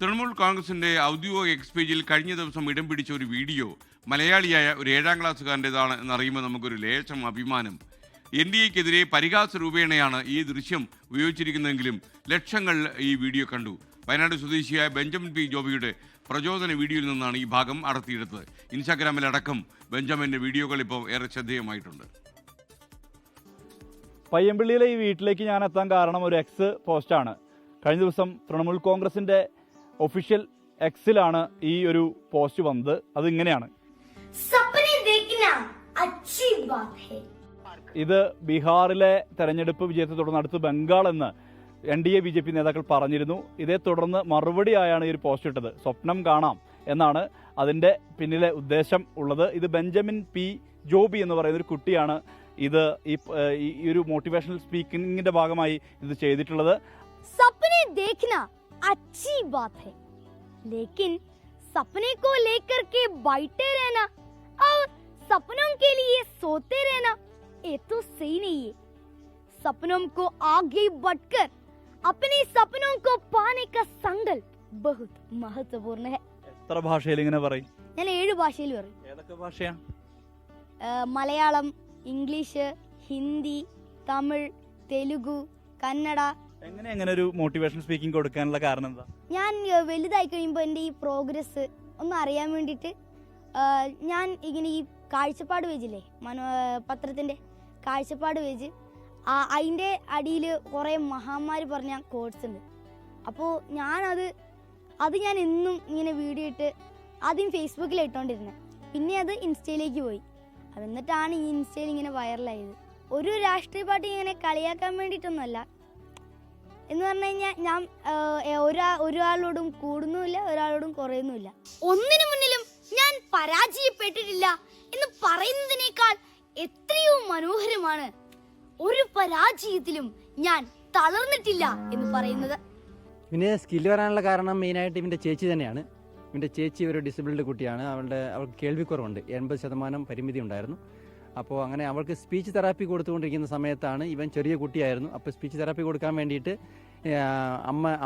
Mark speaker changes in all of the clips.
Speaker 1: തൃണമൂൽ കോൺഗ്രസിന്റെ ഔദ്യോഗിക എക്സ് പേജിൽ കഴിഞ്ഞ ദിവസം ഇടം പിടിച്ച ഒരു വീഡിയോ മലയാളിയായ ഒരു 7ാം ക്ലാസ്സുകാരൻ്റെതാണ് എന്നറിയുമ്പോൾ നമുക്കൊരു ലേശം അഭിമാനം. NDAക്കെതിരെ പരിഹാസ രൂപേണയാണ് ഈ ദൃശ്യം ഉപയോഗിച്ചിരിക്കുന്നതെങ്കിലും ലക്ഷങ്ങൾ ഈ വീഡിയോ കണ്ടു. വയനാട് സ്വദേശിയായ ബെഞ്ചമിൻ പി ജോബിയുടെ പ്രചോദന വീഡിയോയിൽ നിന്നാണ് ഈ ഭാഗം അടർത്തിയെടുത്തത്. ഇൻസ്റ്റാഗ്രാമിലടക്കം ബെഞ്ചമിൻ്റെ വീഡിയോകൾ ഇപ്പോൾ ഏറെ ശ്രദ്ധേയമായിട്ടുണ്ട്.
Speaker 2: പയ്യമ്പള്ളിയിലെ ഈ വീട്ടിലേക്ക് ഞാൻ എത്താൻ കാരണം ഒരു എക്സ് പോസ്റ്റാണ്. കഴിഞ്ഞ ദിവസം തൃണമൂൽ കോൺഗ്രസിന്റെ ഒഫീഷ്യൽ എക്സിലാണ് ഈ ഒരു പോസ്റ്റ് വന്നത്. അത് ഇങ്ങനെയാണ്: ഇത് ബീഹാറിലെ തെരഞ്ഞെടുപ്പ് വിജയത്തെ തുടർന്ന് അടുത്ത് ബംഗാൾ എന്ന് NDA BJP നേതാക്കൾ പറഞ്ഞിരുന്നു. ഇതേ തുടർന്ന് മറുപടിയായാണ് ഈ ഒരു പോസ്റ്റ് ഇട്ടത്. സ്വപ്നം കാണാം എന്നാണ് അതിൻ്റെ പിന്നിലെ ഉദ്ദേശം ഉള്ളത്. ഇത് ബെഞ്ചമിൻ പി ജോബി എന്ന് പറയുന്ന ഒരു കുട്ടിയാണ് ഇത് ഈ ഒരു മോട്ടിവേഷണൽ സ്പീക്കിങ്ങിന്റെ ഭാഗമായി ഇത് ചെയ്തിട്ടുള്ളത്.
Speaker 3: सपने देखना अच्छी बात है, लेकिन सपने को लेकर के बैठे रहना और सपनों के लिए सोते रहना ये तो सही नहीं है. सपनों को आगे बढ़कर अपने सपनों को पाने का संकल्प बहुत महत्वपूर्ण है.
Speaker 2: എത്ര ഭാഷയിൽ ഇങ്ങനെ പറയും?
Speaker 3: ഞാൻ 7 ഭാഷയിൽ പറയും.
Speaker 2: ഏതൊക്കെ ഭാഷയാ?
Speaker 3: മലയാളം, ഇംഗ്ലീഷ്, ഹിന്ദി, തമിഴ്, തെലുഗു, കന്നഡ.
Speaker 2: എങ്ങനെ ഒരു മോട്ടിവേഷണൽ സ്പീക്കിംഗ് കൊടുക്കാനുള്ള കാരണം എന്താ?
Speaker 3: ഞാൻ വലുതായി കഴിയുമ്പോൾ എൻ്റെ ഈ പ്രോഗ്രസ് ഒന്ന് അറിയാൻ വേണ്ടിയിട്ട് ഞാൻ ഇങ്ങനെ ഈ കാഴ്ചപ്പാട് പേജില്ലേ, പത്രത്തിൻ്റെ കാഴ്ചപ്പാട് പേജ്, അതിൻ്റെ അടിയിൽ കുറേ മഹാന്മാർ പറഞ്ഞ കോട്സ് ഉണ്ട്. അപ്പോൾ അത് ഞാൻ എന്നും ഇങ്ങനെ വീഡിയോ ഇട്ട് ആദ്യം ഫേസ്ബുക്കിൽ ഇട്ടുകൊണ്ടിരുന്നത്, പിന്നെ അത് ഇൻസ്റ്റയിലേക്ക് പോയി. എന്നിട്ടാണ് ഈ ഇൻസ്റ്റയിൽ ഇങ്ങനെ വൈറലായത്. ഒരു രാഷ്ട്രീയ പാർട്ടി ഇങ്ങനെ കളിയാക്കാൻ വേണ്ടിയിട്ടൊന്നുമല്ല. എന്ന് പറഞ്ഞു കഴിഞ്ഞാൽ ഞാൻ ഒരാളോടും കൂടുന്നുമില്ല, ഒരാളോടും കുറയുന്നുമില്ല. ഒന്നിനു മുന്നിലും ഞാൻ പരാജയപ്പെട്ടിട്ടില്ല എന്ന് പറയുന്നതിനേക്കാൾ എത്രയോ മനോഹരമാണ് ഒരു പരാജയത്തിലും ഞാൻ തളർന്നിട്ടില്ല എന്ന് പറയുന്നത്.
Speaker 4: പിന്നെ സ്കില്ല് വരാനുള്ള കാരണം മെയിനായിട്ട് ഇവൻ്റെ ചേച്ചി തന്നെയാണ്. ഇവൻ്റെ ചേച്ചി ഒരു ഡിസബിലിറ്റി കുട്ടിയാണ്. അവൾക്ക് കേൾവിക്കുറവുണ്ട്, 80% പരിമിതി ഉണ്ടായിരുന്നു. അപ്പോൾ അങ്ങനെ അവൾക്ക് സ്പീച്ച് തെറാപ്പി കൊടുത്തുകൊണ്ടിരിക്കുന്ന സമയത്താണ്, ഇവൻ ചെറിയ കുട്ടിയായിരുന്നു. അപ്പോൾ സ്പീച്ച് തെറാപ്പി കൊടുക്കാൻ വേണ്ടിയിട്ട്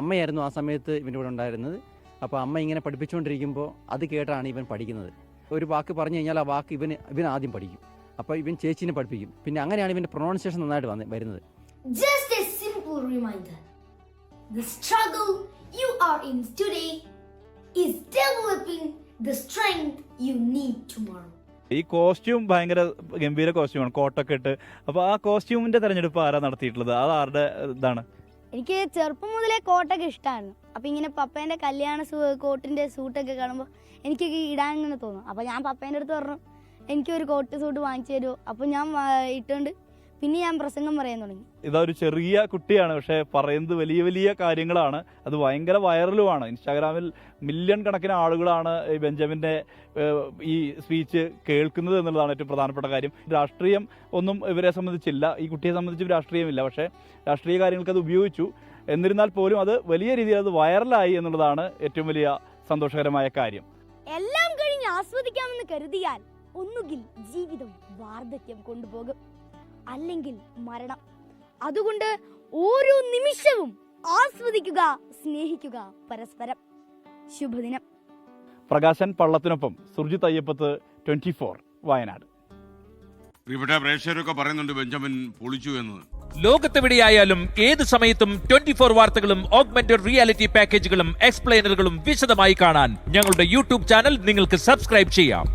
Speaker 4: അമ്മയായിരുന്നു ആ സമയത്ത് ഇവൻ്റെ കൂടെ ഉണ്ടായിരുന്നത്. അപ്പോൾ അമ്മ ഇങ്ങനെ പഠിപ്പിച്ചുകൊണ്ടിരിക്കുമ്പോൾ അത് കേട്ടാണ് ഇവൻ പഠിക്കുന്നത്. ഒരു വാക്ക് പറഞ്ഞു കഴിഞ്ഞാൽ ആ വാക്ക് ഇവൻ ആദ്യം പഠിക്കും. അപ്പോൾ ഇവൻ ചേച്ചീനെ പഠിപ്പിക്കും. പിന്നെ അങ്ങനെയാണ് ഇവൻ്റെ പ്രൊണൗൺസിയേഷൻ നന്നായിട്ട് വരുന്നത്.
Speaker 3: Just a simple reminder. The struggle you are in today is developing the strength you need tomorrow.
Speaker 2: ഈ കോസ്റ്റ്യൂം ഭയങ്കര ഗംഭീര കോസ്റ്റ്യൂമാണ്, കോട്ടൊക്കെ ഇട്ട്. അപ്പോൾ ആ കോസ്റ്റ്യൂമിന്റെ തെരഞ്ഞെടുപ്പ് ആരാ നടത്തിയിട്ടുള്ളത്? അത് ആരുടെ ഇതാണ്?
Speaker 3: എനിക്ക് ചെറുപ്പം മുതലേ കോട്ടൊക്കെ ഇഷ്ടമായിരുന്നു. അപ്പം ഇങ്ങനെ പപ്പേൻ്റെ കല്യാണ കോട്ടിൻ്റെ സൂട്ടൊക്കെ കാണുമ്പോൾ എനിക്കൊക്കെ ഇടാൻ ഇങ്ങനെ തോന്നും. അപ്പോൾ ഞാൻ പപ്പേൻ്റെ അടുത്ത് പറഞ്ഞു, എനിക്കൊരു കോട്ട് സൂട്ട് വാങ്ങിച്ചു തരുമോ? അപ്പോൾ ഞാൻ ഇട്ടുകൊണ്ട് പിന്നെ ഞാൻ പ്രസംഗം പറയാൻ തുടങ്ങി.
Speaker 2: ഇതൊരു ചെറിയ കുട്ടിയാണ്, പക്ഷേ പറയുന്നത് വലിയ വലിയ കാര്യങ്ങളാണ്. അത് ഭയങ്കര വൈറലുമാണ്. ഇൻസ്റ്റാഗ്രാമിൽ മില്യൺ കണക്കിന് ആളുകളാണ് ഈ ബെഞ്ചമിൻ്റെ ഈ സ്പീച്ച് കേൾക്കുന്നത് എന്നുള്ളതാണ് ഏറ്റവും പ്രധാനപ്പെട്ട കാര്യം. രാഷ്ട്രീയം ഒന്നും ഇവരെ സംബന്ധിച്ചില്ല, ഈ കുട്ടിയെ സംബന്ധിച്ച് രാഷ്ട്രീയമില്ല. പക്ഷേ രാഷ്ട്രീയ കാര്യങ്ങൾക്ക് അത് ഉപയോഗിച്ചു. എന്നിരുന്നാൽ പോലും അത് വലിയ രീതിയിൽ അത് വൈറലായി എന്നുള്ളതാണ് ഏറ്റവും വലിയ സന്തോഷകരമായ കാര്യം.
Speaker 3: എല്ലാം കഴിഞ്ഞ് ആസ്വദിക്കാമെന്ന് കരുതിയാൽ ഒന്നുകിൽ ജീവിതം വാർദ്ധക്യം കൊണ്ടുപോകും, അല്ലെങ്കിൽ മരണം. അതുകൊണ്ട് ഓരോ നിമിഷവും ആസ്വദിക്കുക, സ്നേഹിക്കുക പരസ്പരം. ശുഭദിനം.
Speaker 2: പ്രകാശൻ പള്ളത്തിനൊപ്പം സുർജിത് അയ്യപ്പത്ത്, 24 വയനാട്.
Speaker 1: പ്രിയപ്പെട്ട പ്രേക്ഷകരൊക്കെ പറയുന്നുണ്ട് ബെഞ്ചമിൻ പൊളിച്ചു എന്ന്.
Speaker 5: ലോകത്തെവിടെയായാലും ഏത് സമയത്തും 24 വാർത്തകളും ഓഗ്മെന്റഡ് റിയാലിറ്റി പാക്കേജുകളും എക്സ്പ്ലെയിനറുകളും വിശദമായി കാണാൻ ഞങ്ങളുടെ യൂട്യൂബ് ചാനൽ നിങ്ങൾക്ക് സബ്സ്ക്രൈബ് ചെയ്യാം.